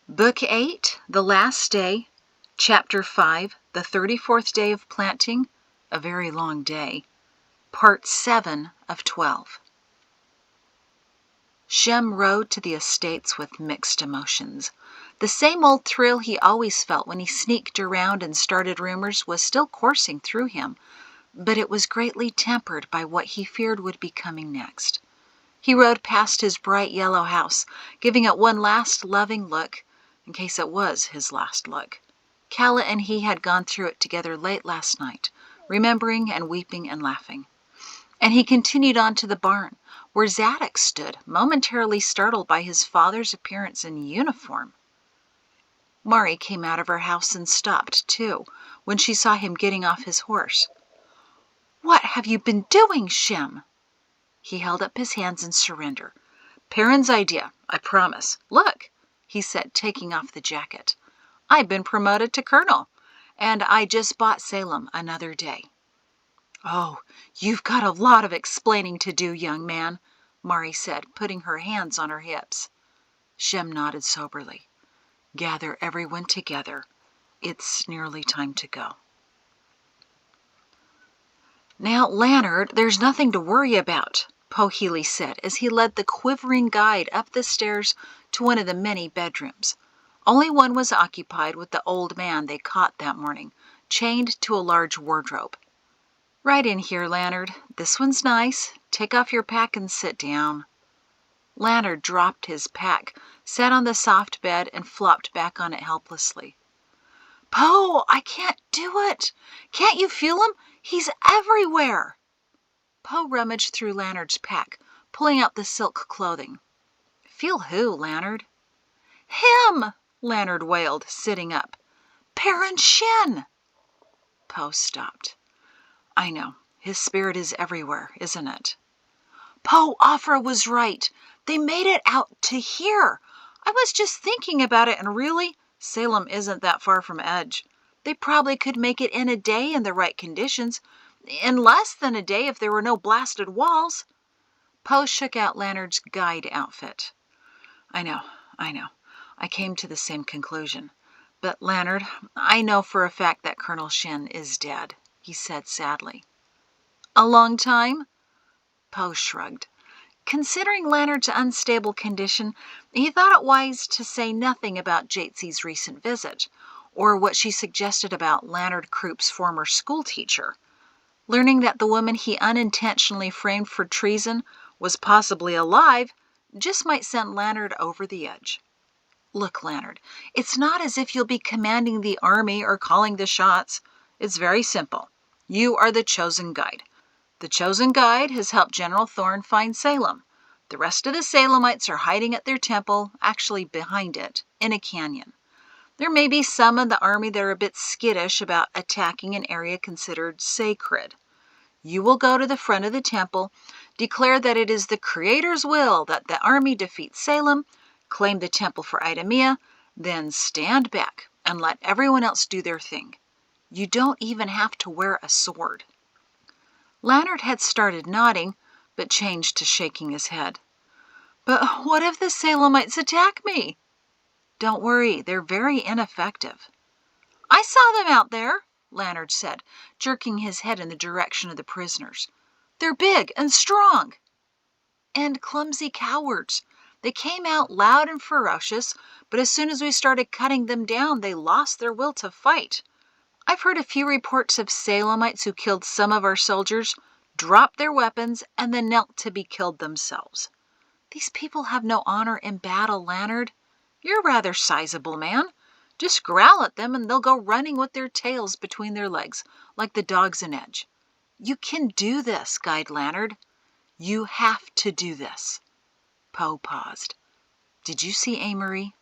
Book 8, The Last Day, Chapter 5, The 34th Day of Planting, A Very Long Day, Part 7 of 12. Shem rode to the estates with mixed emotions. The same old thrill he always felt when he sneaked around and started rumors was still coursing through him, but it was greatly tempered by what he feared would be coming next. He rode past his bright yellow house, giving it one last loving look, in case it was his last look. Calla and he had gone through it together late last night, remembering and weeping and laughing. And he continued on to the barn, where Zadok stood, momentarily startled by his father's appearance in uniform. Mahrree came out of her house and stopped, too, when she saw him getting off his horse. "What have you been doing, Shem?" He held up his hands in surrender. "Perrin's idea, I promise. Look," he said, taking off the jacket. "I've been promoted to colonel, and I just bought Salem another day." "Oh, you've got a lot of explaining to do, young man," Mahrree said, putting her hands on her hips. Shem nodded soberly. "Gather everyone together. It's nearly time to go." "Now, Leonard, there's nothing to worry about," Po Healy said as he led the quivering guide up the stairs to one of the many bedrooms. Only one was occupied with the old man they caught that morning, chained to a large wardrobe. "Right in here, Leonard. This one's nice. Take off your pack and sit down." Leonard dropped his pack, sat on the soft bed, and flopped back on it helplessly. "Po, I can't do it. Can't you feel him? He's everywhere." Po rummaged through Leonard's pack, pulling out the silk clothing. "Feel who, Leonard?" "Him!" Leonard wailed, sitting up. "Perrin Shin!" Po stopped. "I know. His spirit is everywhere, isn't it?" "Po, Afra was right. They made it out to here. I was just thinking about it, and really, Salem isn't that far from Edge. They probably could make it in a day in the right conditions. In less than a day if there were no blasted walls." Po shook out Leonard's guide outfit. I know. I came to the same conclusion. But, Leonard, I know for a fact that Colonel Shin is dead," he said sadly. "A long time?" Po shrugged. Considering Leonard's unstable condition, he thought it wise to say nothing about Jatesy's recent visit, or what she suggested about Leonard Croupp's former schoolteacher. Learning that the woman he unintentionally framed for treason was possibly alive just might send Leonard over the edge. "Look, Leonard, it's not as if you'll be commanding the army or calling the shots. It's very simple. You are the chosen guide. The chosen guide has helped General Thorne find Salem. The rest of the Salemites are hiding at their temple, actually behind it, in a canyon. There may be some in the army that are a bit skittish about attacking an area considered sacred. You will go to the front of the temple, declare that it is the Creator's will that the army defeat Salem, claim the temple for Idumea, then stand back and let everyone else do their thing. You don't even have to wear a sword." Leonard had started nodding, but changed to shaking his head. "But what if the Salemites attack me?" "Don't worry, they're very ineffective." "I saw them out there," Leonard said, jerking his head in the direction of the prisoners. "They're big and strong." "And clumsy cowards. They came out loud and ferocious, but as soon as we started cutting them down, they lost their will to fight. I've heard a few reports of Salemites who killed some of our soldiers, dropped their weapons, and then knelt to be killed themselves. These people have no honor in battle, Leonard. You're a rather sizable man. Just growl at them and they'll go running with their tails between their legs, like the dogs in Edge. You can do this, Guide Leonard. You have to do this." Po paused. "Did you see Mahrree?"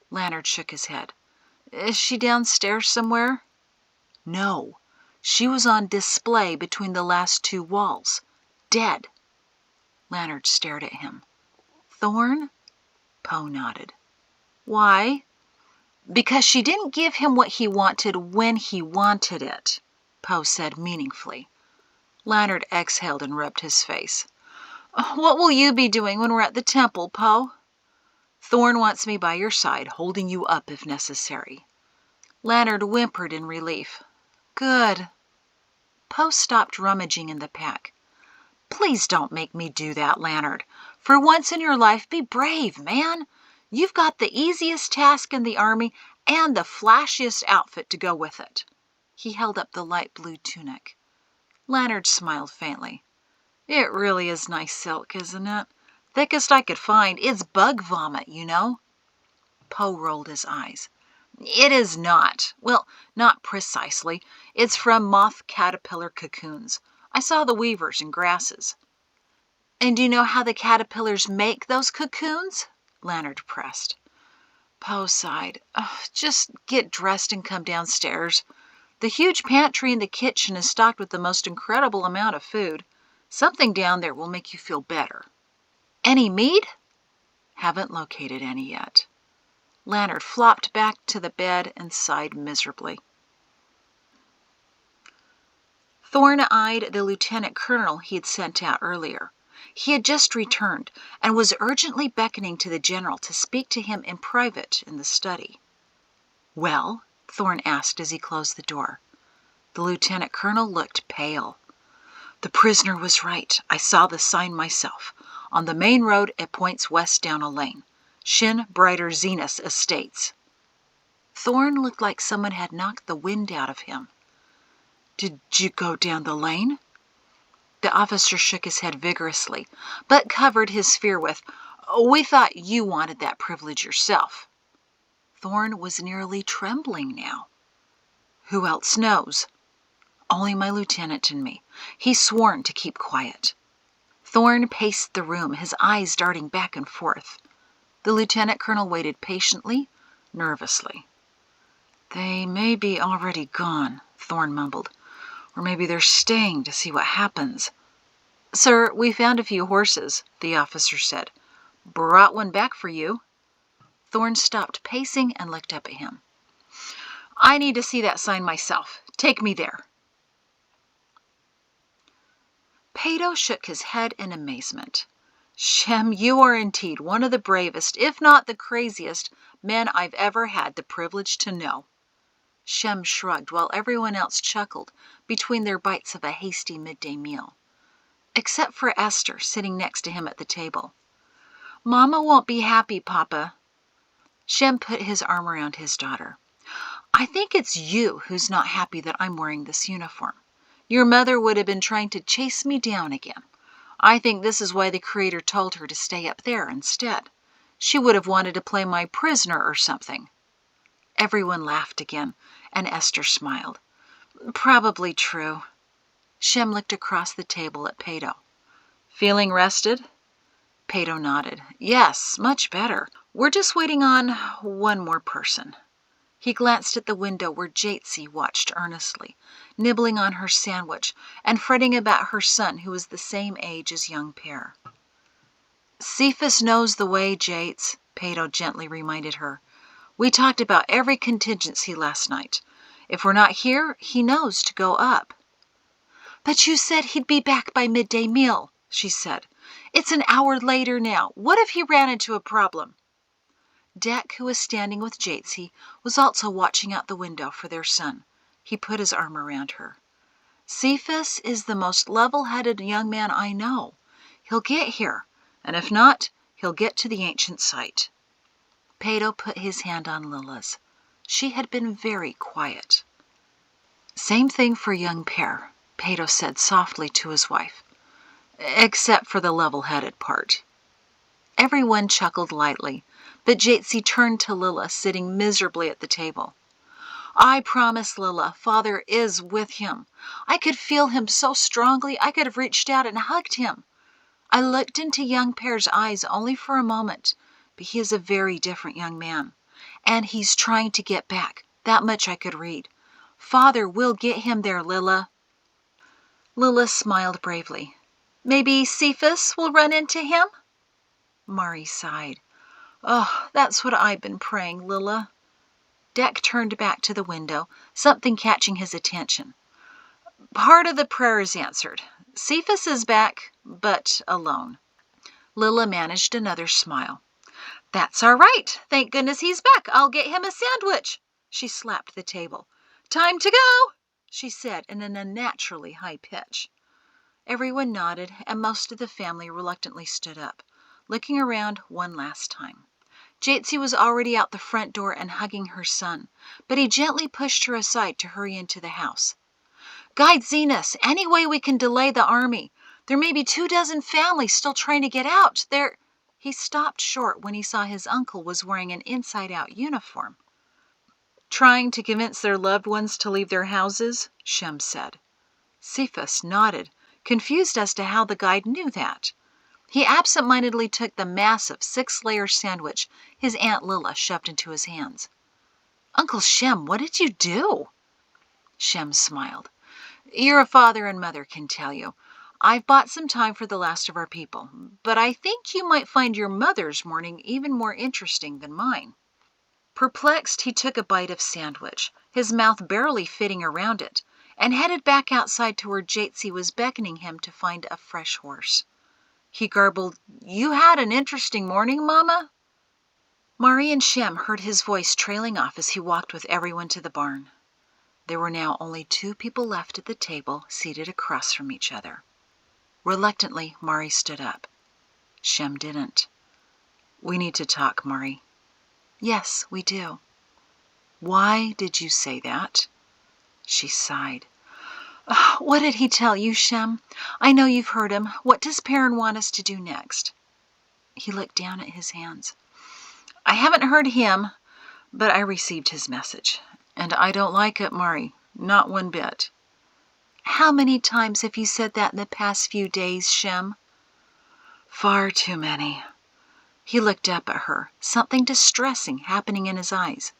Leonard shook his head. "Is she downstairs somewhere?" "No. She was on display between the last two walls. Dead." Leonard stared at him. "Thorne?" Po nodded. "Why?" "Because she didn't give him what he wanted when he wanted it," Po said meaningfully. Leonard exhaled and rubbed his face. "What will you be doing when we're at the temple, Po?" Thorn wants me by your side, holding you up if necessary." Leonard whimpered in relief. "Good." Poe stopped rummaging in the pack. "Please don't make me do that, Leonard. For once in your life, be brave, man. You've got the easiest task in the army and the flashiest outfit to go with it." He held up the light blue tunic. Leonard smiled faintly. "It really is nice silk, isn't it? Thickest I could find. It's bug vomit, you know." Poe rolled his eyes. "It is not. Well, not precisely. It's from moth caterpillar cocoons. I saw the weavers and grasses." "And do you know how the caterpillars make those cocoons?" Leonard pressed. Poe sighed. "Just get dressed and come downstairs. The huge pantry in the kitchen is stocked with the most incredible amount of food. Something down there will make you feel better." "Any meat?" "Haven't located any yet." Leonard flopped back to the bed and sighed miserably. Thorn eyed the lieutenant colonel he had sent out earlier. He had just returned and was urgently beckoning to the general to speak to him in private in the study. "Well?" Thorn asked as he closed the door. The lieutenant colonel looked pale. "The prisoner was right. I saw the sign myself. On the main road, it points west down a lane. Shin Brighter Zenith Estates." Thorn looked like someone had knocked the wind out of him. "Did you go down the lane?" The officer shook his head vigorously, but covered his fear with, "We thought you wanted that privilege yourself." Thorn was nearly trembling now. "Who else knows?" "Only my lieutenant and me. He's sworn to keep quiet." Thorn paced the room, his eyes darting back and forth. The lieutenant colonel waited patiently, nervously. "They may be already gone," Thorn mumbled. "Or maybe they're staying to see what happens." "Sir, we found a few horses," the officer said. "Brought one back for you." Thorn stopped pacing and looked up at him. "I need to see that sign myself. Take me there." Pato shook his head in amazement. "Shem, you are indeed one of the bravest, if not the craziest, men I've ever had the privilege to know." Shem shrugged while everyone else chuckled between their bites of a hasty midday meal. Except for Esther, sitting next to him at the table. "Mama won't be happy, Papa." Shem put his arm around his daughter. "I think it's you who's not happy that I'm wearing this uniform. Your mother would have been trying to chase me down again. I think this is why the Creator told her to stay up there instead. She would have wanted to play my prisoner or something." Everyone laughed again, and Esther smiled. "Probably true." Shem looked across the table at Pato. "Feeling rested?" Pato nodded. "Yes, much better. We're just waiting on one more person." He glanced at the window where Jatesy watched earnestly, nibbling on her sandwich and fretting about her son who was the same age as young Pear. "Cephas knows the way, Jates," Pato gently reminded her. "We talked about every contingency last night. If we're not here, he knows to go up." "But you said he'd be back by midday meal," she said. "It's an hour later now. What if he ran into a problem?" Deck, who was standing with Jatesy, was also watching out the window for their son. He put his arm around her. "Cephas is the most level-headed young man I know. He'll get here, and if not, he'll get to the ancient site." Pato put his hand on Lilla's. She had been very quiet. "Same thing for young Pear," Pato said softly to his wife. "Except for the level-headed part." Everyone chuckled lightly, but Jatesy turned to Lilla, sitting miserably at the table. "I promise, Lilla, Father is with him. I could feel him so strongly I could have reached out and hugged him. I looked into young Pear's eyes only for a moment, but he is a very different young man. And he's trying to get back. That much I could read. Father will get him there, Lilla." Lilla smiled bravely. "Maybe Cephas will run into him?" Mahrree sighed. "Oh, that's what I've been praying, Lilla." Deck turned back to the window, something catching his attention. "Part of the prayer is answered. Cephas is back, but alone." Lilla managed another smile. That's all right. Thank goodness he's back. I'll get him a sandwich. She slapped the table. Time to go, she said in an unnaturally high pitch. Everyone nodded, and most of the family reluctantly stood up, looking around one last time. Jatesy was already out the front door and hugging her son, but he gently pushed her aside to hurry into the house. Guide Zenas, any way we can delay the army. There may be 24 families still trying to get out. He stopped short when he saw his uncle was wearing an inside-out uniform. Trying to convince their loved ones to leave their houses, Shem said. Cephas nodded, confused as to how the guide knew that. He absent-mindedly took the massive 6-layer sandwich his Aunt Lilla shoved into his hands. Uncle Shem, what did you do? Shem smiled. Your father and mother can tell you. I've bought some time for the last of our people, but I think you might find your mother's morning even more interesting than mine. Perplexed, he took a bite of sandwich, his mouth barely fitting around it, and headed back outside to where Jatesy was beckoning him to find a fresh horse. He garbled, You had an interesting morning, Mama? Mahrree and Shem heard his voice trailing off as he walked with everyone to the barn. There were now only 2 people left at the table, seated across from each other. Reluctantly, Mahrree stood up. Shem didn't. We need to talk, Mahrree. Yes, we do. Why did you say that? She sighed. What did he tell you, Shem? I know you've heard him. What does Perrin want us to do next? He looked down at his hands. I haven't heard him, but I received his message. And I don't like it, Mahrree. Not one bit. How many times have you said that in the past few days, Shem? Far too many. He looked up at her, something distressing happening in his eyes.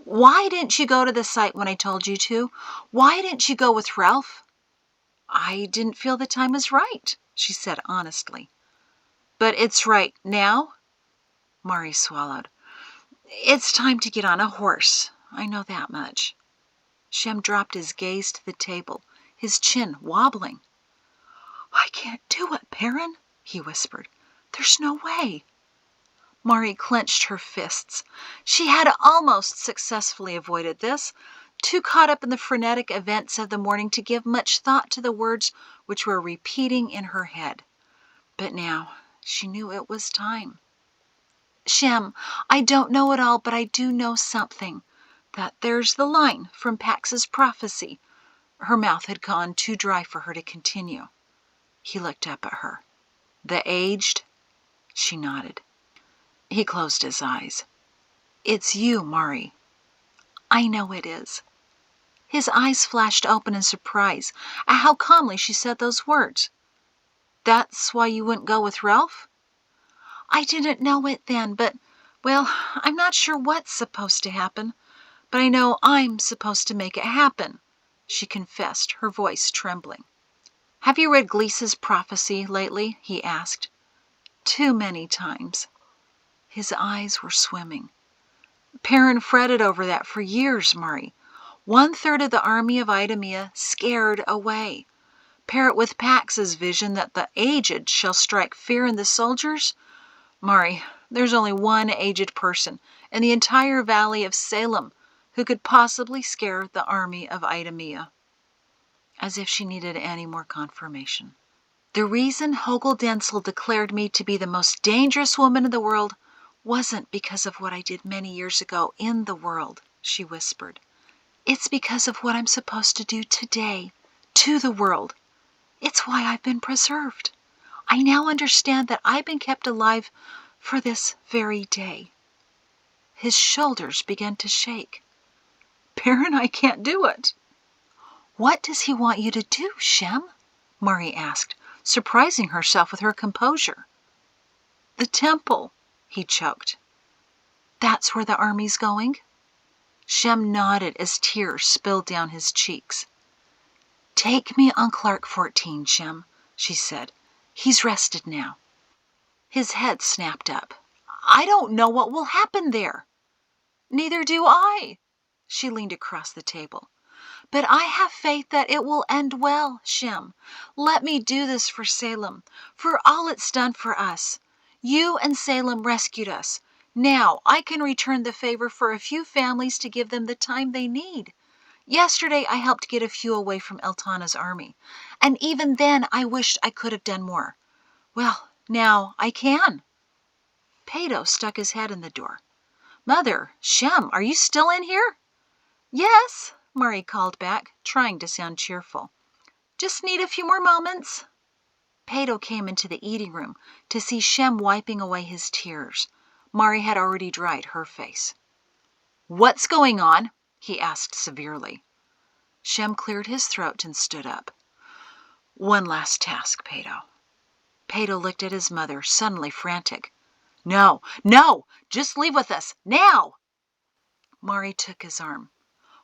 Why didn't you go to the site when I told you to? Why didn't you go with Ralph? I didn't feel the time was right, she said honestly. But it's right now? Mahrree swallowed. It's time to get on a horse. I know that much. Shem dropped his gaze to the table, his chin wobbling. I can't do it, Perrin, he whispered. There's no way. Mahrree clenched her fists. She had almost successfully avoided this, too caught up in the frenetic events of the morning to give much thought to the words which were repeating in her head. But now she knew it was time. Shem, I don't know it all, but I do know something. That there's the line from Pax's prophecy. Her mouth had gone too dry for her to continue. He looked up at her. The aged? She nodded. He closed his eyes. It's you, Mahrree. I know it is. His eyes flashed open in surprise at how calmly she said those words. That's why you wouldn't go with Ralph? I didn't know it then, but, well, I'm not sure what's supposed to happen, but I know I'm supposed to make it happen, she confessed, her voice trembling. Have you read Gleese's prophecy lately? He asked. Too many times. His eyes were swimming. Perrin fretted over that for years, Mahrree. 1/3 of the army of Idumea scared away. Pair it with Pax's vision that the aged shall strike fear in the soldiers. Mahrree, there's only one aged person in the entire valley of Salem who could possibly scare the army of Idumea. As if she needed any more confirmation. The reason Hogel Densel declared me to be the most dangerous woman in the world wasn't because of what I did many years ago in the world, she whispered. It's because of what I'm supposed to do today, to the world. It's why I've been preserved. I now understand that I've been kept alive for this very day. His shoulders began to shake. Perrin, I can't do it. What does he want you to do, Shem? Mahrree asked, surprising herself with her composure. The temple, he choked. That's where the army's going? Shem nodded as tears spilled down his cheeks. Take me on Clark 14, Shem, she said. He's rested now. His head snapped up. I don't know what will happen there. Neither do I. She leaned across the table. But I have faith that it will end well, Shem. Let me do this for Salem, for all it's done for us. You and Salem rescued us. Now I can return the favor for a few families to give them the time they need. Yesterday I helped get a few away from Eltana's army, and even then I wished I could have done more. Well, now I can." Peto stuck his head in the door. "Mother, Shem, are you still in here?" "Yes," Mahrree called back, trying to sound cheerful. "Just need a few more moments." Peto came into the eating room to see Shem wiping away his tears. Mahrree had already dried her face. "What's going on?" he asked severely. Shem cleared his throat and stood up. "One last task, Peto." Peto looked at his mother, suddenly frantic. "No, no! Just leave with us, now!" Mahrree took his arm.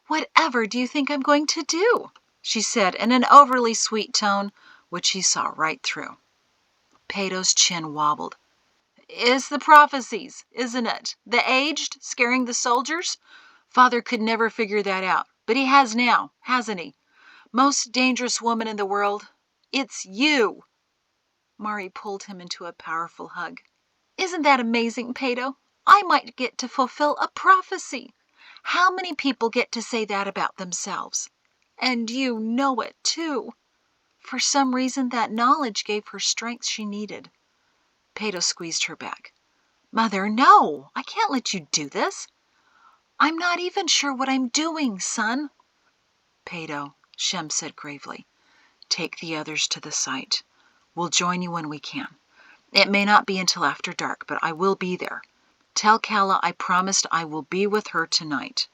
"Whatever do you think I'm going to do?" she said in an overly sweet tone, which he saw right through. Peto's chin wobbled. "It's the prophecies, isn't it? The aged scaring the soldiers? Father could never figure that out, but he has now, hasn't he? Most dangerous woman in the world. It's you!" Mahrree pulled him into a powerful hug. "Isn't that amazing, Peto? I might get to fulfill a prophecy. How many people get to say that about themselves? And you know it, too." For some reason, that knowledge gave her strength she needed. Peto squeezed her back. "Mother, no! I can't let you do this." "I'm not even sure what I'm doing, son." "Peto," Shem said gravely, "take the others to the site. We'll join you when we can. It may not be until after dark, but I will be there. Tell Calla I promised I will be with her tonight."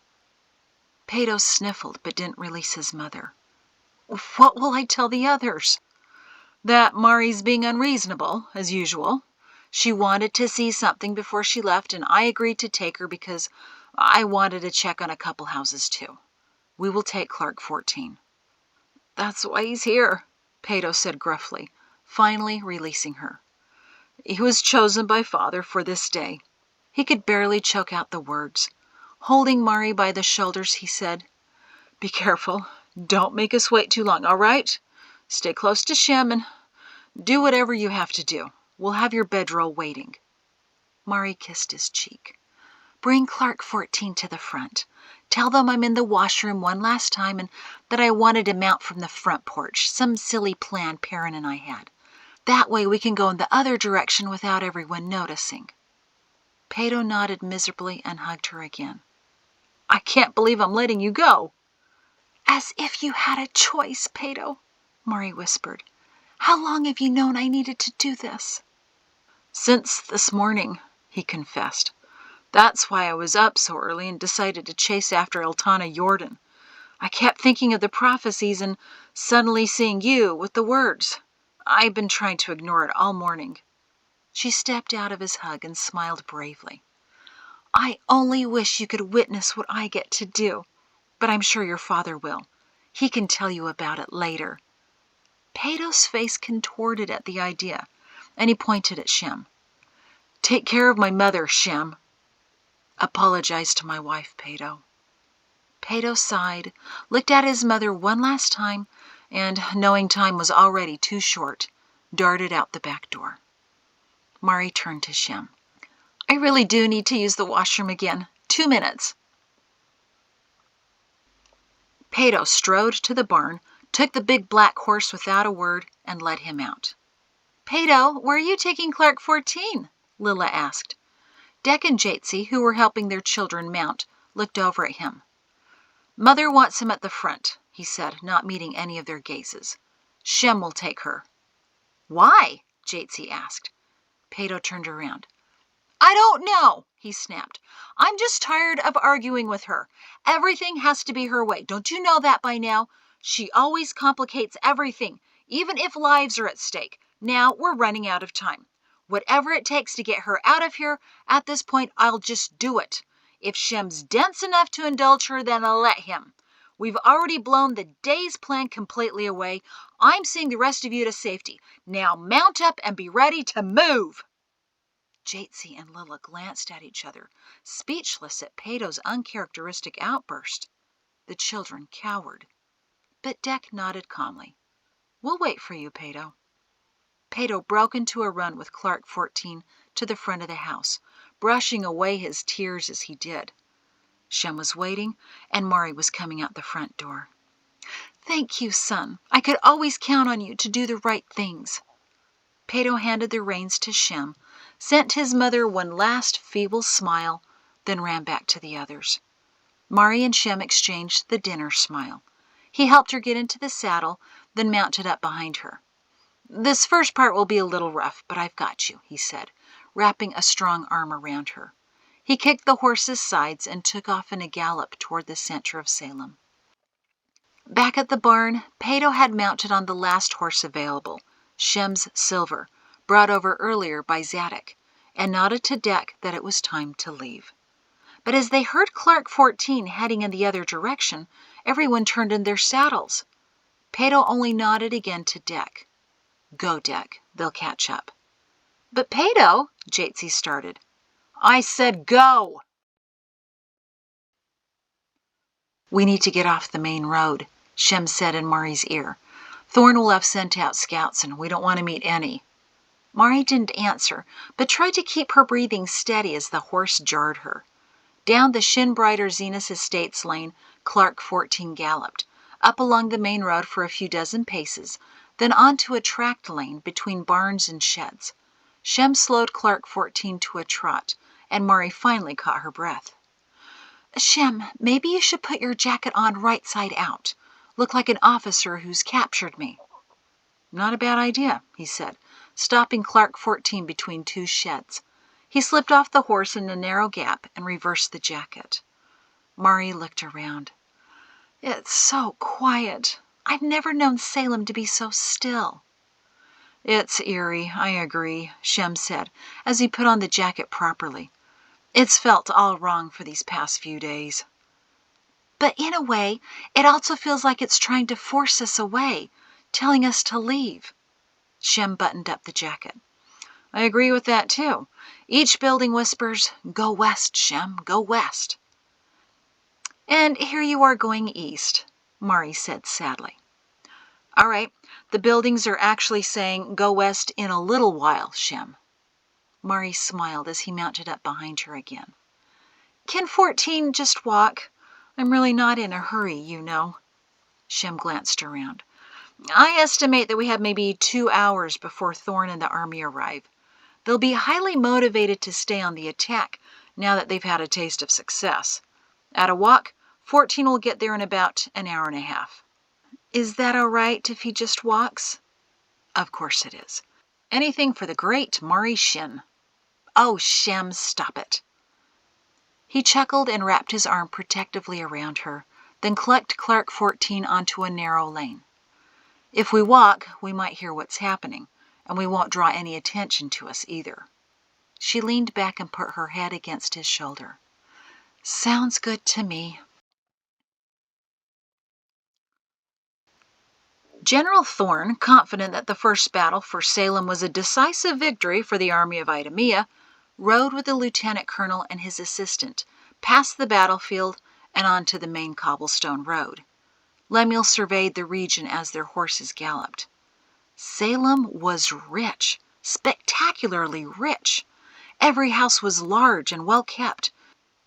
Peto sniffled but didn't release his mother. "What will I tell the others?" "That Mahrree's being unreasonable, as usual. She wanted to see something before she left, and I agreed to take her because I wanted to check on a couple houses, too. We will take Clark 14. "That's why he's here," Peto said gruffly, finally releasing her. "He was chosen by Father for this day." He could barely choke out the words. Holding Mahrree by the shoulders, he said, "Be careful. Don't make us wait too long, all right? Stay close to Shem and do whatever you have to do. We'll have your bedroll waiting." Mahrree kissed his cheek. "Bring Clark 14 to the front. Tell them I'm in the washroom one last time and that I wanted to mount from the front porch, some silly plan Perrin and I had. That way we can go in the other direction without everyone noticing." Peto nodded miserably and hugged her again. "I can't believe I'm letting you go." "As if you had a choice, Peto," Mahrree whispered. "How long have you known I needed to do this?" "Since this morning," he confessed. "That's why I was up so early and decided to chase after Eltana Jordan. I kept thinking of the prophecies and suddenly seeing you with the words. I've been trying to ignore it all morning." She stepped out of his hug and smiled bravely. "I only wish you could witness what I get to do, but I'm sure your father will. He can tell you about it later." Peto's face contorted at the idea, and he pointed at Shem. "Take care of my mother, Shem. Apologize to my wife, Peto." Peto sighed, looked at his mother one last time, and, knowing time was already too short, darted out the back door. Mahrree turned to Shem. "I really do need to use the washroom again. 2 minutes." Peto strode to the barn, took the big black horse without a word, and led him out. "Peto, where are you taking Clark 14? Lilla asked. Dec and Jatesy, who were helping their children mount, looked over at him. "Mother wants him at the front," he said, not meeting any of their gazes. "Shem will take her." "Why?" Jatesy asked. Peto turned around. "I don't know," he snapped. "I'm just tired of arguing with her. Everything has to be her way. Don't you know that by now? She always complicates everything, even if lives are at stake. Now we're running out of time. Whatever it takes to get her out of here, at this point I'll just do it. If Shem's dense enough to indulge her, then I'll let him. We've already blown the day's plan completely away. I'm seeing the rest of you to safety. Now mount up and be ready to move." Jatesy and Lilla glanced at each other, speechless at Peto's uncharacteristic outburst. The children cowered. But Dec nodded calmly. "We'll wait for you, Peto." Peto broke into a run with Clark 14 to the front of the house, brushing away his tears as he did. Shem was waiting, and Mahrree was coming out the front door. "Thank you, son. I could always count on you to do the right things." Peyto handed the reins to Shem, sent his mother one last feeble smile, then ran back to the others. Mahrree and Shem exchanged the dinner smile. He helped her get into the saddle, then mounted up behind her. "This first part will be a little rough, but I've got you," he said, wrapping a strong arm around her. He kicked the horse's sides and took off in a gallop toward the center of Salem. Back at the barn, Peyto had mounted on the last horse available, Shem's Silver, brought over earlier by Zadok, and nodded to Deck that it was time to leave. But as they heard Clark 14 heading in the other direction, everyone turned in their saddles. Peyto only nodded again to Deck. "Go, Deck. They'll catch up." "But Peyto," Jatesy started. "I said go!" "We need to get off the main road," Shem said in Mahrree's ear. "Thorn will have sent out scouts, and we don't want to meet any." Mahrree didn't answer, but tried to keep her breathing steady as the horse jarred her. Down the Shinbrighter Zenas Estates lane, Clark 14 galloped, up along the main road for a few dozen paces, then onto a tract lane between barns and sheds. Shem slowed Clark 14 to a trot, and Mahrree finally caught her breath. "Shem, maybe you should put your jacket on right side out. Look like an officer who's captured me." "Not a bad idea," he said, stopping Clark 14 between two sheds. He slipped off the horse in a narrow gap and reversed the jacket. Mahrree looked around. "It's so quiet. I've never known Salem to be so still." "It's eerie, I agree," Shem said, as he put on the jacket properly. "It's felt all wrong for these past few days." "But in a way, it also feels like it's trying to force us away, telling us to leave." Shem buttoned up the jacket. "I agree with that, too. Each building whispers, 'Go west, Shem, go west.'" "And here you are going east," Mahrree said sadly. "All right, the buildings are actually saying, 'Go west in a little while, Shem.'" Mahrree smiled as he mounted up behind her again. "Can 14 just walk? I'm really not in a hurry, you know." Shem glanced around. "I estimate that we have maybe 2 hours before Thorn and the army arrive. They'll be highly motivated to stay on the attack now that they've had a taste of success. At a walk, 14 will get there in about an hour and a half." "Is that all right if he just walks?" "Of course it is. Anything for the great Mahrree Shin." "Oh, Shem, stop it." He chuckled and wrapped his arm protectively around her, then clucked Clark 14 onto a narrow lane. "If we walk, we might hear what's happening, and we won't draw any attention to us either." She leaned back and put her head against his shoulder. "Sounds good to me." General Thorn, confident that the first battle for Salem was a decisive victory for the army of Idumea, rode with the lieutenant colonel and his assistant past the battlefield and onto the main cobblestone road. Lemuel surveyed the region as their horses galloped. Salem was rich, spectacularly rich. Every house was large and well kept.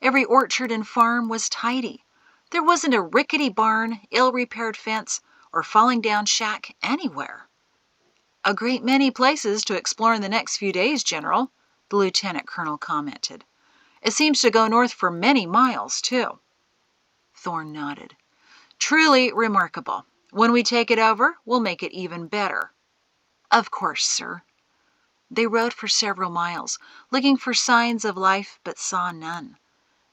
Every orchard and farm was tidy. There wasn't a rickety barn, ill-repaired fence, or falling down shack anywhere. "A great many places to explore in the next few days, General," the lieutenant colonel commented. "It seems to go north for many miles, too." Thorn nodded. "Truly remarkable. When we take it over, we'll make it even better." "Of course, sir." They rode for several miles, looking for signs of life, but saw none.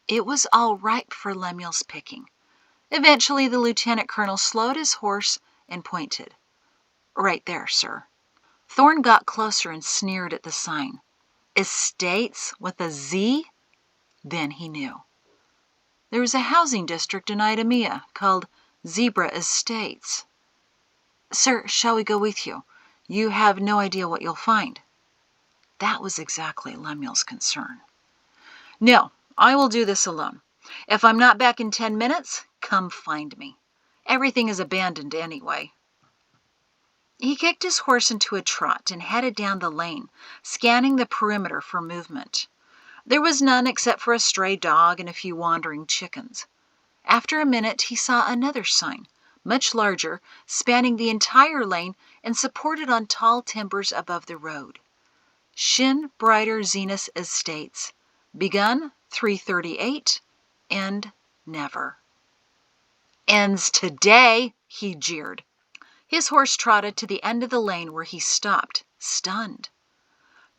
It was all ripe for Lemuel's picking. Eventually, the lieutenant colonel slowed his horse and pointed. "Right there, sir." Thorn got closer and sneered at the sign. "Estates with a Z?" Then he knew. There was a housing district in Idumea called Zebra Estates. "Sir, shall we go with you? You have no idea what you'll find." That was exactly Lemuel's concern. "No, I will do this alone. If I'm not back in 10 minutes, come find me. Everything is abandoned anyway." He kicked his horse into a trot and headed down the lane, scanning the perimeter for movement. There was none except for a stray dog and a few wandering chickens. After a minute he saw another sign, much larger, spanning the entire lane and supported on tall timbers above the road. Shin Brighter Zenith Estates. Begun 3:38. End never. Ends today, he jeered. His horse trotted to the end of the lane where he stopped, stunned.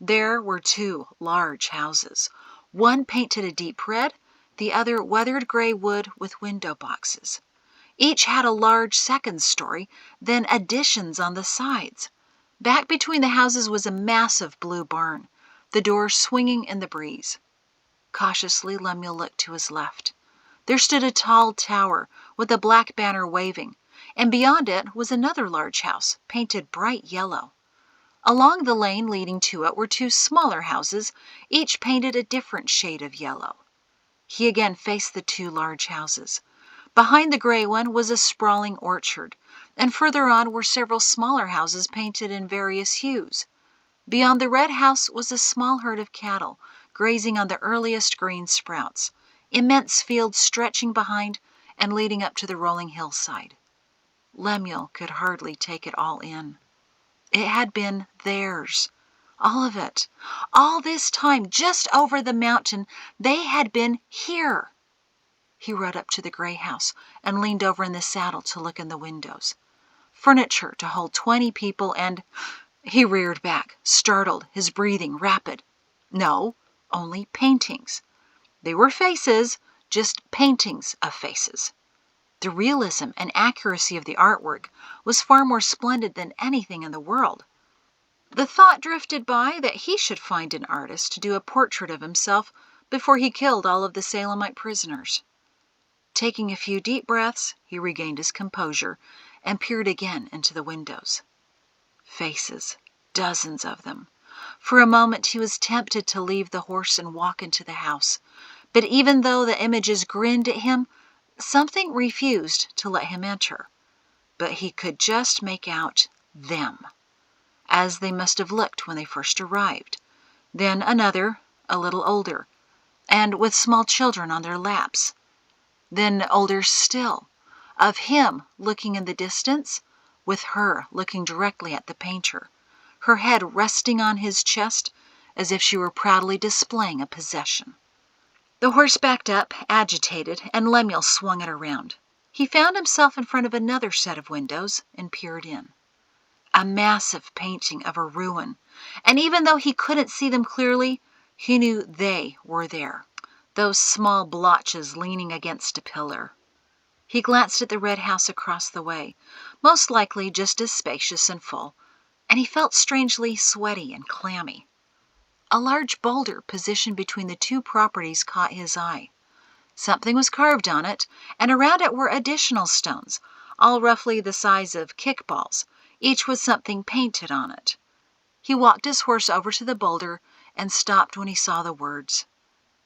There were two large houses, one painted a deep red, the other weathered gray wood with window boxes. Each had a large second story, then additions on the sides. Back between the houses was a massive blue barn, the door swinging in the breeze. Cautiously, Lemuel looked to his left. There stood a tall tower with a black banner waving, and beyond it was another large house, painted bright yellow. Along the lane leading to it were two smaller houses, each painted a different shade of yellow. He again faced the two large houses. Behind the gray one was a sprawling orchard, and further on were several smaller houses painted in various hues. Beyond the red house was a small herd of cattle, grazing on the earliest green sprouts, immense fields stretching behind and leading up to the rolling hillside. Lemuel could hardly take it all in. It had been theirs, all of it. All this time, just over the mountain, they had been here. He rode up to the gray house and leaned over in the saddle to look in the windows. Furniture to hold 20 people and... He reared back, startled, his breathing rapid. No, only paintings. They were faces, just paintings of faces. The realism and accuracy of the artwork was far more splendid than anything in the world. The thought drifted by that he should find an artist to do a portrait of himself before he killed all of the Salemite prisoners. Taking a few deep breaths, he regained his composure and peered again into the windows. Faces, dozens of them. For a moment he was tempted to leave the horse and walk into the house, but even though the images grinned at him, something refused to let him enter. But he could just make out them, as they must have looked when they first arrived. Then another, a little older, and with small children on their laps. Then older still, of him looking in the distance, with her looking directly at the painter, her head resting on his chest as if she were proudly displaying a possession. The horse backed up, agitated, and Lemuel swung it around. He found himself in front of another set of windows and peered in. A massive painting of a ruin, and even though he couldn't see them clearly, he knew they were there, those small blotches leaning against a pillar. He glanced at the red house across the way, most likely just as spacious and full, and he felt strangely sweaty and clammy. A large boulder positioned between the two properties caught his eye. Something was carved on it, and around it were additional stones, all roughly the size of kickballs, each with something painted on it. He walked his horse over to the boulder and stopped when he saw the words,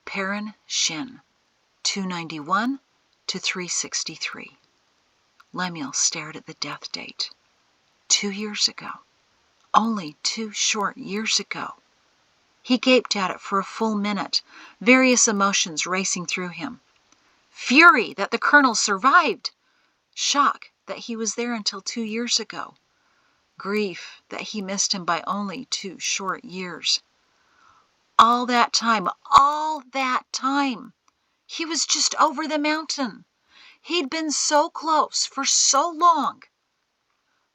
Perrin Shin, 291 to 363. Lemuel stared at the death date. 2 years ago. Only 2 short years ago. He gaped at it for a full minute, various emotions racing through him. Fury that the colonel survived. Shock that he was there until 2 years ago. Grief that he missed him by only 2 short years. All that time, he was just over the mountain. He'd been so close for so long.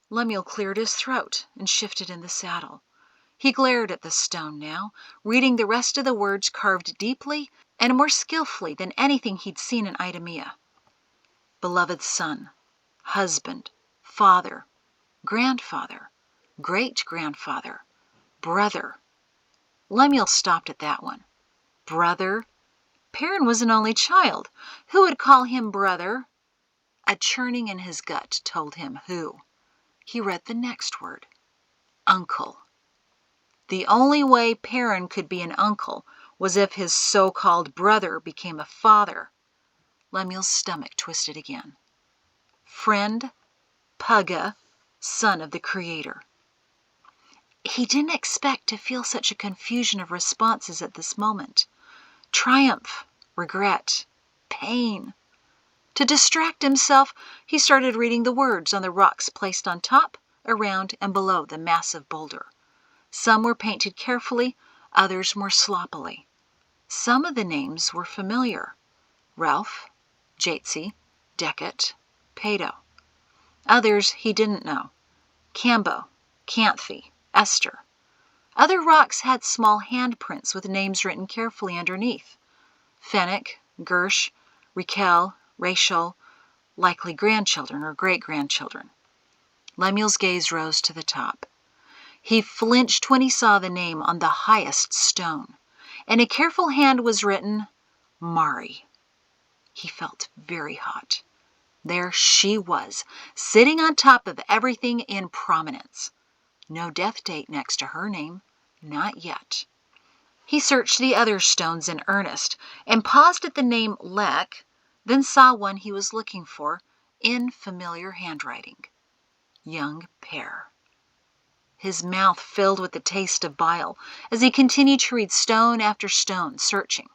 Lemuel cleared his throat and shifted in the saddle. He glared at the stone now, reading the rest of the words carved deeply and more skillfully than anything he'd seen in Idumea. Beloved son, husband, father, grandfather, great-grandfather, brother. Lemuel stopped at that one. Brother? Perrin was an only child. Who would call him brother? A churning in his gut told him who. He read the next word. Uncle. The only way Perrin could be an uncle was if his so-called brother became a father. Lemuel's stomach twisted again. Friend, Pugga, son of the Creator. He didn't expect to feel such a confusion of responses at this moment. Triumph, regret, pain. To distract himself, he started reading the words on the rocks placed on top, around, and below the massive boulder. Some were painted carefully, others more sloppily. Some of the names were familiar: Ralph, Jatesy, Decet, Pato. Others he didn't know: Cambo, Canthe, Esther. Other rocks had small handprints with names written carefully underneath: Fennec, Gersh, Raquel, Rachel, likely grandchildren or great-grandchildren. Lemuel's gaze rose to the top. He flinched when he saw the name on the highest stone. In a careful hand was written, Mahrree. He felt very hot. There she was, sitting on top of everything in prominence. No death date next to her name. Not yet. He searched the other stones in earnest and paused at the name Lek, then saw one he was looking for in familiar handwriting: Young Pear. His mouth filled with the taste of bile as he continued to read stone after stone, searching.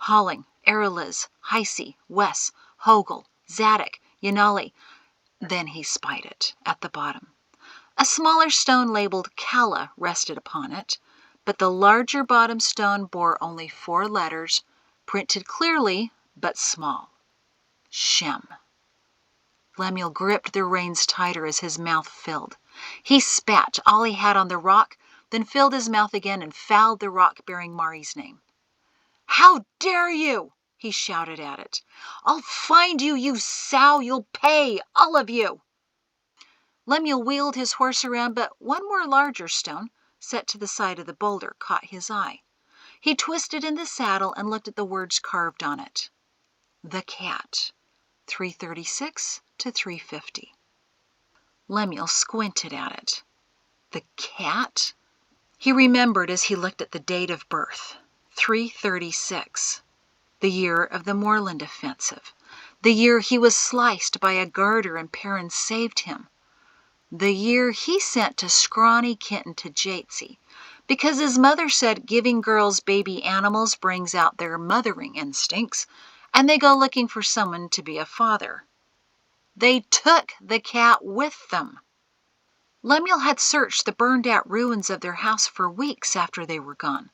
Halling, Ereliz, Heise, Wes, Hogel, Zadok, Yanali. Then he spied it at the bottom. A smaller stone labeled Kala rested upon it, but the larger bottom stone bore only 4 letters, printed clearly but small: Shem. Lemuel gripped the reins tighter as his mouth filled. He spat all he had on the rock, then filled his mouth again and fouled the rock bearing Mahrree's name. "How dare you!" he shouted at it. "I'll find you, you sow! You'll pay, all of you!" Lemuel wheeled his horse around, but one more larger stone, set to the side of the boulder, caught his eye. He twisted in the saddle and looked at the words carved on it: The Cat, 336 to 350. Lemuel squinted at it. The cat? He remembered as he looked at the date of birth: 336, the year of the Moreland offensive, the year he was sliced by a garter and Perrin saved him, the year he sent to scrawny Kenton to Jatesy, because his mother said giving girls baby animals brings out their mothering instincts, and they go looking for someone to be a father. They took the cat with them. Lemuel had searched the burned-out ruins of their house for weeks after they were gone,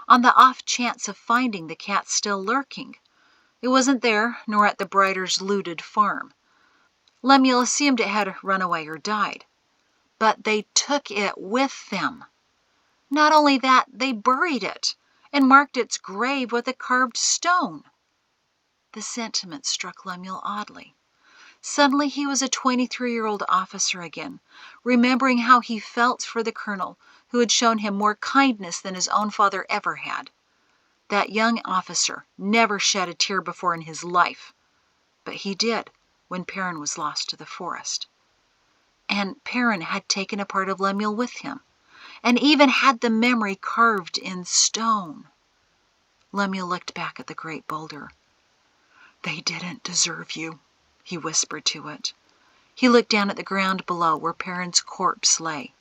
on the off chance of finding the cat still lurking. It wasn't there, nor at the Briders' looted farm. Lemuel assumed it had run away or died. But they took it with them. Not only that, they buried it and marked its grave with a carved stone. The sentiment struck Lemuel oddly. Suddenly he was a 23-year-old officer again, remembering how he felt for the colonel who had shown him more kindness than his own father ever had. That young officer never shed a tear before in his life, but he did when Perrin was lost to the forest. And Perrin had taken a part of Lemuel with him, and even had the memory carved in stone. Lemuel looked back at the great boulder. "They didn't deserve you," he whispered to it. He looked down at the ground below where Perrin's corpse lay.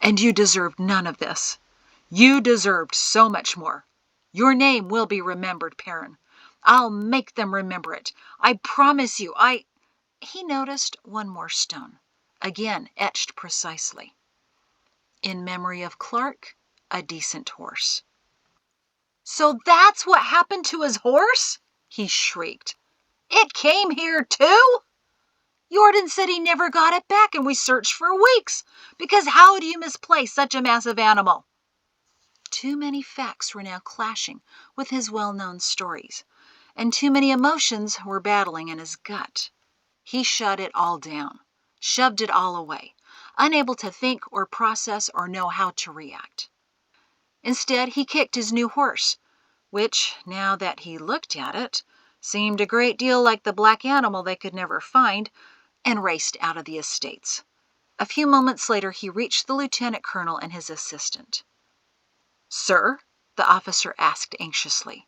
"And you deserved none of this. You deserved so much more. Your name will be remembered, Perrin. I'll make them remember it. I promise you, He noticed one more stone, again etched precisely: In memory of Clark, a decent horse. "So that's what happened to his horse?" he shrieked. "It came here too? Jordan said he never got it back, and we searched for weeks, because how do you misplace such a massive animal?" Too many facts were now clashing with his well-known stories, and too many emotions were battling in his gut. He shut it all down, shoved it all away, unable to think or process or know how to react. Instead, he kicked his new horse, which, now that he looked at it, seemed a great deal like the black animal they could never find, and raced out of the estates. A few moments later he reached the lieutenant colonel and his assistant. "Sir?" the officer asked anxiously.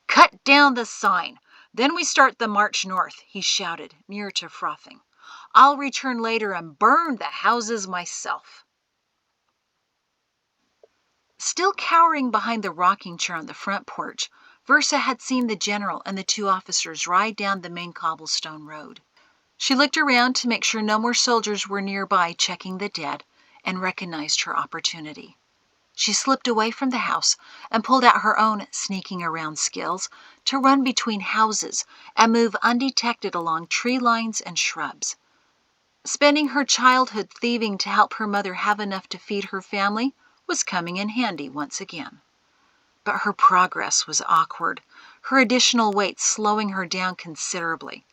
"Cut down the sign. Then we start the march north," he shouted, near to frothing. I'll return later and burn the houses myself." Still cowering behind the rocking chair on the front porch, Versa had seen the general and the two officers ride down the main cobblestone road. She looked around to make sure no more soldiers were nearby checking the dead, and recognized her opportunity. She slipped away from the house and pulled out her own sneaking around skills to run between houses and move undetected along tree lines and shrubs. Spending her childhood thieving to help her mother have enough to feed her family was coming in handy once again. But her progress was awkward, her additional weight slowing her down considerably.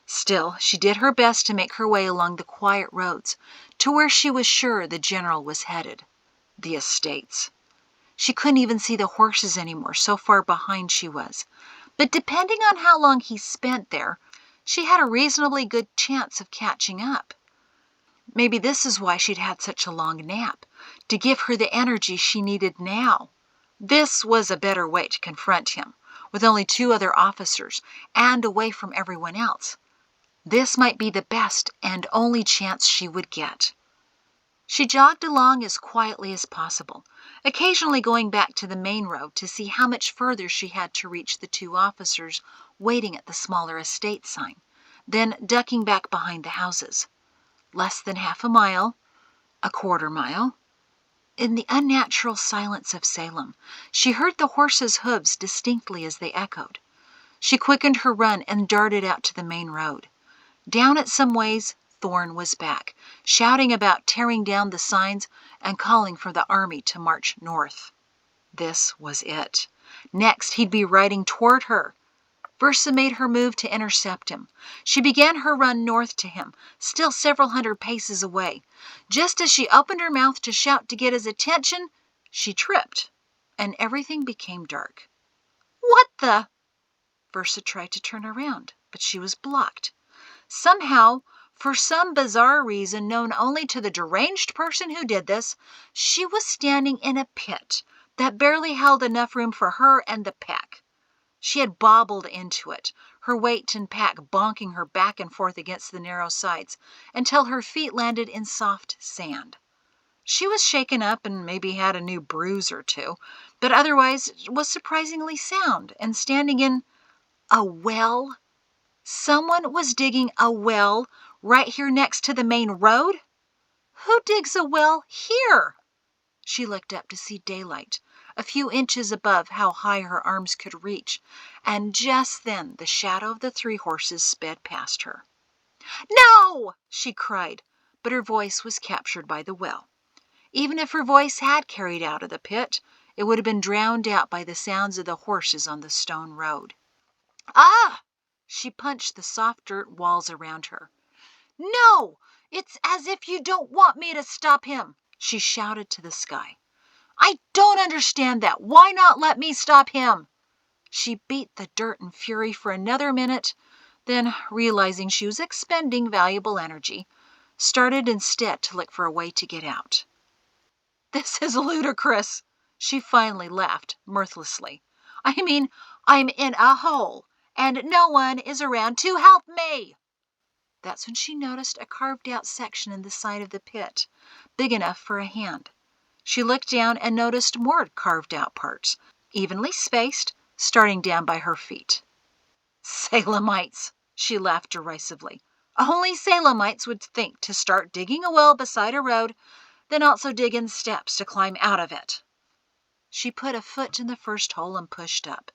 Still, she did her best to make her way along the quiet roads to where she was sure the general was headed, the estates. She couldn't even see the horses anymore, so far behind she was. But depending on how long he spent there, she had a reasonably good chance of catching up. Maybe this is why she'd had such a long nap, to give her the energy she needed now. This was a better way to confront him, with only two other officers and away from everyone else. This might be the best and only chance she would get. She jogged along as quietly as possible, occasionally going back to the main road to see how much further she had to reach the two officers waiting at the smaller estate sign, then ducking back behind the houses. Less than half a mile, a quarter mile. In the unnatural silence of Salem, she heard the horses' hooves distinctly as they echoed. She quickened her run and darted out to the main road. Down at some ways, Thorne was back, shouting about tearing down the signs and calling for the army to march north. This was it. Next, he'd be riding toward her. Versa made her move to intercept him. She began her run north to him, still several hundred paces away. Just as she opened her mouth to shout to get his attention, she tripped, and everything became dark. "What the—" Versa tried to turn around, but she was blocked. Somehow, for some bizarre reason known only to the deranged person who did this, she was standing in a pit that barely held enough room for her and the pack. She had bobbled into it, her weight and pack bonking her back and forth against the narrow sides until her feet landed in soft sand. She was shaken up and maybe had a new bruise or two, but otherwise was surprisingly sound and standing in a well. Someone was digging a well right here next to the main road? Who digs a well here? She looked up to see daylight, a few inches above how high her arms could reach, and just then the shadow of the three horses sped past her. "No!" she cried, but her voice was captured by the well. Even if her voice had carried out of the pit, it would have been drowned out by the sounds of the horses on the stone road. "Ah!" She punched the soft dirt walls around her. "No! It's as if you don't want me to stop him!" she shouted to the sky. "I don't understand that. Why not let me stop him?" She beat the dirt in fury for another minute, then, realizing she was expending valuable energy, started instead to look for a way to get out. "This is ludicrous," she finally laughed mirthlessly. "I mean, I'm in a hole, and no one is around to help me." That's when she noticed a carved-out section in the side of the pit, big enough for a hand. She looked down and noticed more carved-out parts, evenly spaced, starting down by her feet. "Salemites," she laughed derisively. "Only Salemites would think to start digging a well beside a road, then also dig in steps to climb out of it." She put a foot in the first hole and pushed up.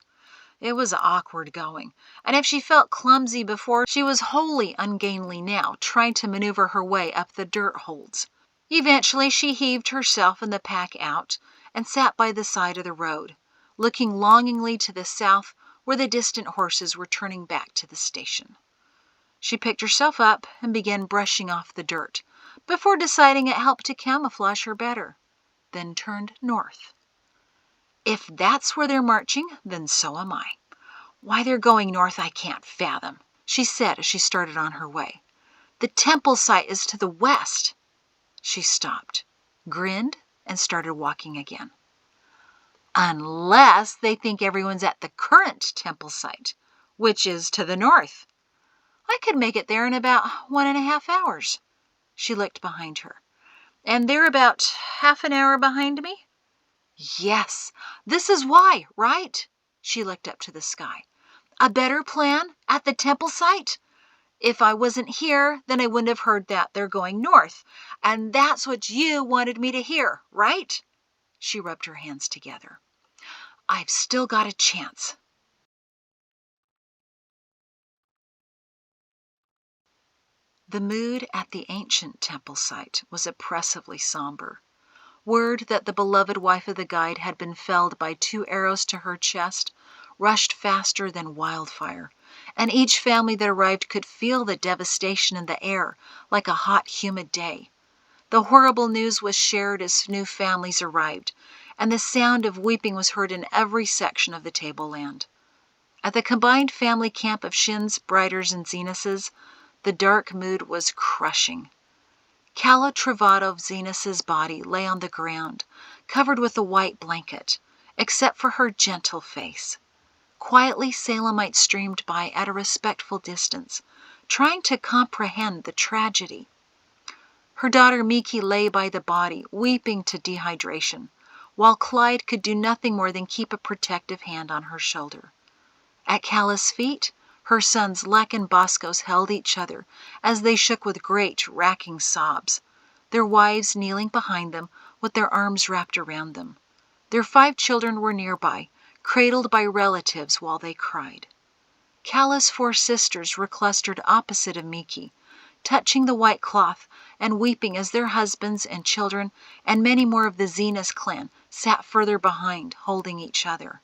It was awkward going, and if she felt clumsy before, she was wholly ungainly now, trying to maneuver her way up the dirt holds. Eventually, she heaved herself and the pack out and sat by the side of the road, looking longingly to the south where the distant horses were turning back to the station. She picked herself up and began brushing off the dirt, before deciding it helped to camouflage her better, then turned north. "If that's where they're marching, then so am I. Why they're going north I can't fathom," she said as she started on her way. "The temple site is to the west." She stopped, grinned, and started walking again. "Unless they think everyone's at the current temple site, which is to the north." I could make it there in about 1.5 hours. She looked behind her. And they're about half an hour behind me? Yes, this is why, right? She looked up to the sky. A better plan at the temple site? If I wasn't here, then I wouldn't have heard that they're going north. And that's what you wanted me to hear, right? She rubbed her hands together. I've still got a chance. The mood at the ancient temple site was oppressively somber. Word that the beloved wife of the guide had been felled by 2 arrows to her chest rushed faster than wildfire, and each family that arrived could feel the devastation in the air like a hot, humid day. The horrible news was shared as new families arrived, and the sound of weeping was heard in every section of the tableland. At the combined family camp of Shins, Briders, and Zenuses, the dark mood was crushing. Calla Travato Zenos's body lay on the ground, covered with a white blanket, except for her gentle face. Quietly, Salemites streamed by at a respectful distance, trying to comprehend the tragedy. Her daughter Miki lay by the body, weeping to dehydration, while Clyde could do nothing more than keep a protective hand on her shoulder. At Calla's feet, her sons Lek and Boscos held each other as they shook with great, racking sobs, their wives kneeling behind them with their arms wrapped around them. Their 5 children were nearby, cradled by relatives while they cried. Calla's 4 sisters were clustered opposite of Miki, touching the white cloth and weeping as their husbands and children and many more of the Zenas clan sat further behind, holding each other.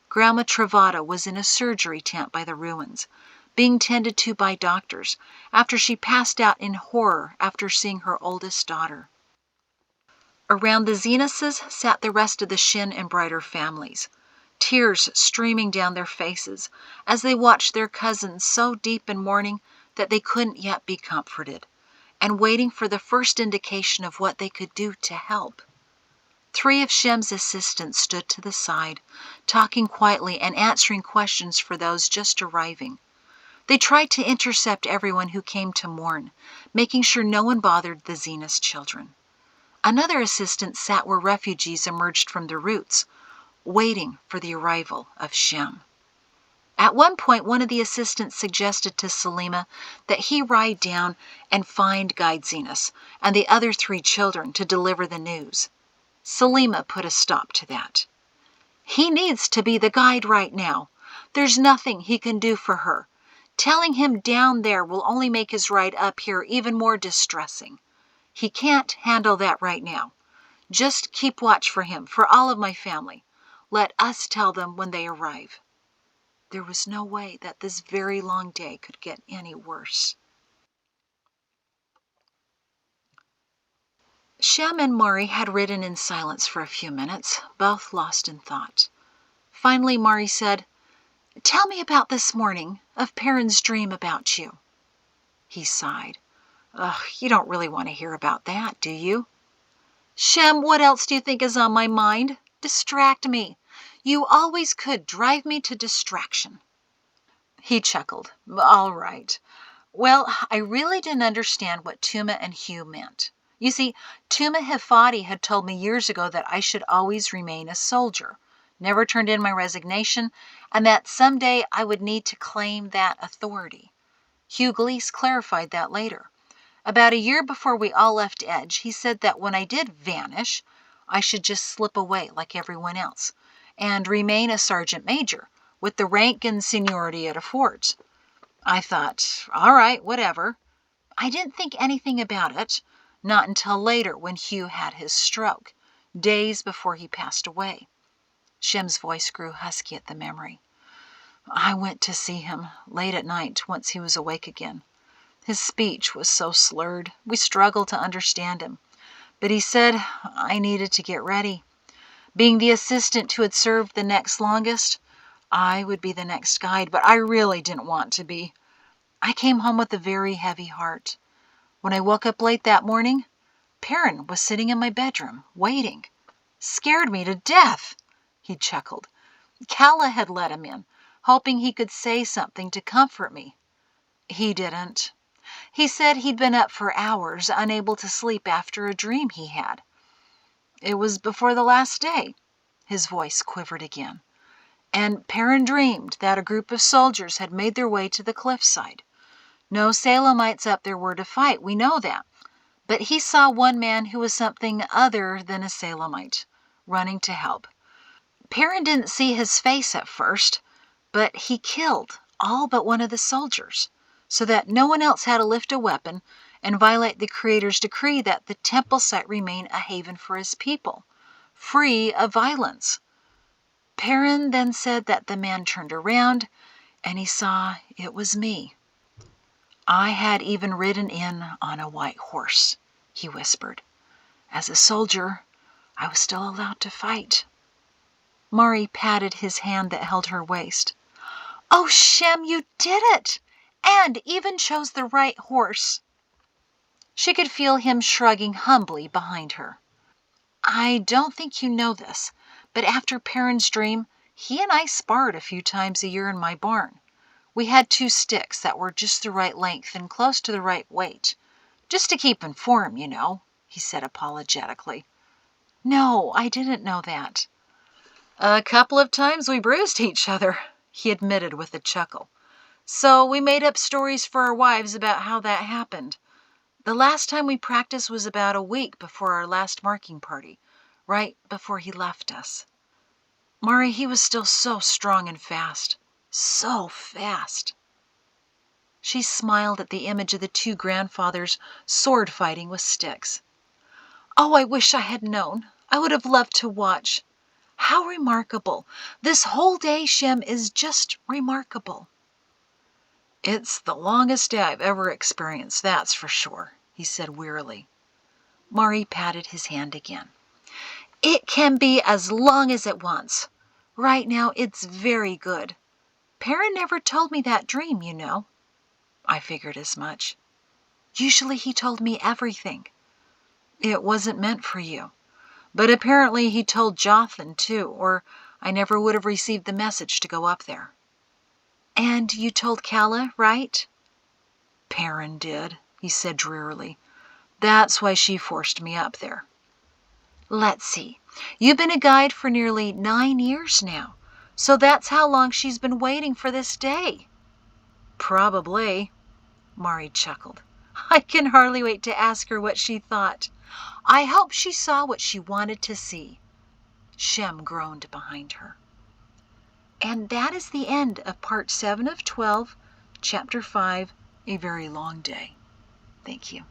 Grandma Travata was in a surgery tent by the ruins, being tended to by doctors after she passed out in horror after seeing her oldest daughter. Around the Zenuses sat the rest of the Shin and Brighter families, tears streaming down their faces as they watched their cousins so deep in mourning that they couldn't yet be comforted, and waiting for the first indication of what they could do to help. 3 of Shem's assistants stood to the side, talking quietly and answering questions for those just arriving. They tried to intercept everyone who came to mourn, making sure no one bothered the Zenas children. Another assistant sat where refugees emerged from the roots, waiting for the arrival of Shem. At one point, one of the assistants suggested to Salima that he ride down and find Guide Zenas and the other 3 children to deliver the news. Salima put a stop to that. He needs to be the guide right now. There's nothing he can do for her. Telling him down there will only make his ride up here even more distressing. He can't handle that right now. Just keep watch for him, for all of my family. Let us tell them when they arrive. There was no way that this very long day could get any worse. Shem and Mahrree had ridden in silence for a few minutes, both lost in thought. Finally, Mahrree said, "Tell me about this morning, of Perrin's dream about you." He sighed. "Ugh, you don't really want to hear about that, do you?" "Shem, what else do you think is on my mind? Distract me. You always could drive me to distraction." He chuckled. "All right. Well, I really didn't understand what Tuma and Hugh meant. You see, Tuma Hifadi had told me years ago that I should always remain a soldier, never turned in my resignation, and that someday I would need to claim that authority. Hugh Gleese clarified that later. About a year before we all left Edge, he said that when I did vanish, I should just slip away like everyone else, and remain a sergeant major, with the rank and seniority it affords. I thought, all right, whatever. I didn't think anything about it, not until later when Hugh had his stroke, days before he passed away." Shem's voice grew husky at the memory. "I went to see him late at night once he was awake again. His speech was so slurred, we struggled to understand him. But he said I needed to get ready. Being the assistant who had served the next longest, I would be the next guide, but I really didn't want to be. I came home with a very heavy heart. When I woke up late that morning, Perrin was sitting in my bedroom, waiting. Scared me to death." He chuckled. "Calla had let him in, hoping he could say something to comfort me. He didn't. He said he'd been up for hours, unable to sleep after a dream he had. It was before the last day. His voice quivered again. And Perrin dreamed that a group of soldiers had made their way to the cliffside. No Salemites up there were to fight, we know that. But he saw one man who was something other than a Salemite, running to help. Perrin didn't see his face at first, but he killed all but one of the soldiers, so that no one else had to lift a weapon and violate the Creator's decree that the temple site remain a haven for his people, free of violence. Perrin then said that the man turned around and he saw it was me. I had even ridden in on a white horse, he whispered. As a soldier, I was still allowed to fight. Mahrree patted his hand that held her waist. Oh, Shem, you did it! And even chose the right horse. She could feel him shrugging humbly behind her. I don't think you know this, but after Perrin's dream, he and I sparred a few times a year in my barn. We had 2 sticks that were just the right length and close to the right weight. Just to keep in form, you know, he said apologetically. No, I didn't know that. A couple of times we bruised each other, he admitted with a chuckle. So we made up stories for our wives about how that happened. The last time we practiced was about a week before our last marking party, right before he left us. Mahrree, he was still so strong and fast. So fast. She smiled at the image of the 2 grandfathers sword fighting with sticks. Oh, I wish I had known. I would have loved to watch. How remarkable. This whole day, Shem, is just remarkable. It's the longest day I've ever experienced, that's for sure, he said wearily. Mahrree patted his hand again. It can be as long as it wants. Right now, it's very good. Perrin never told me that dream, you know. I figured as much. Usually he told me everything. It wasn't meant for you. But apparently he told Jothan, too, or I never would have received the message to go up there. And you told Calla, right? Perrin did, he said drearily. That's why she forced me up there. Let's see. You've been a guide for nearly 9 years now, so that's how long she's been waiting for this day. Probably, Mahrree chuckled. I can hardly wait to ask her what she thought. I hope she saw what she wanted to see. Shem groaned behind her. And that is the end of part 7 of 12, chapter 5, A Very Long Day. Thank you.